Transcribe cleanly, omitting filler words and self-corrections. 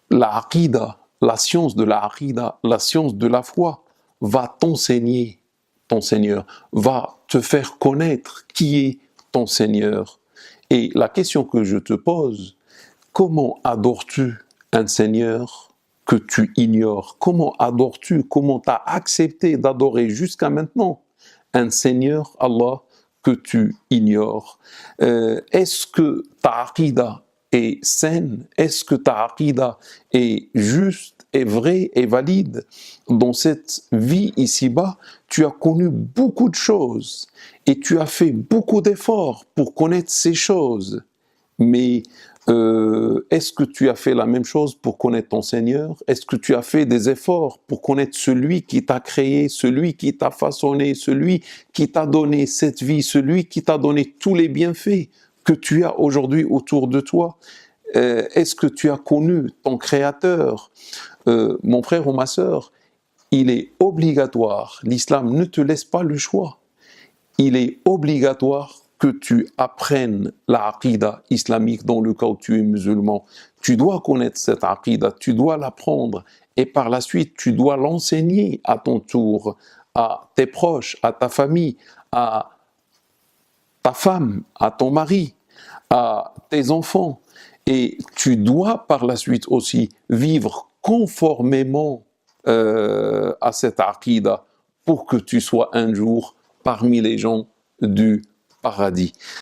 La aqida, la science de la aqida, la science de la foi, va t'enseigner ton Seigneur, va te faire connaître qui est ton Seigneur. Et la question que je te pose, comment adores-tu un Seigneur que tu ignores? Comment adores-tu, comment tu as accepté d'adorer jusqu'à maintenant un Seigneur, Allah, que tu ignores? Est-ce que ta aqida est saine? Est-ce que ta aqida est juste, est vraie, est valide? Dans cette vie ici-bas, tu as connu beaucoup de choses et tu as fait beaucoup d'efforts pour connaître ces choses. Mais est-ce que tu as fait la même chose pour connaître ton Seigneur? Est-ce que tu as fait des efforts pour connaître celui qui t'a créé, celui qui t'a façonné, celui qui t'a donné cette vie, celui qui t'a donné tous les bienfaits que tu as aujourd'hui autour de toi? Est-ce que tu as connu ton Créateur? Mon frère ou ma sœur, il est obligatoire, l'islam ne te laisse pas le choix. Il est obligatoire que tu apprennes la aqida islamique dans le cas où tu es musulman. Tu dois connaître cette aqida, tu dois l'apprendre et par la suite, tu dois l'enseigner à ton tour à tes proches, à ta famille, à ta femme, à ton mari, à tes enfants. Et tu dois par la suite aussi vivre conformément à cette aqida pour que tu sois un jour parmi les gens du paradis.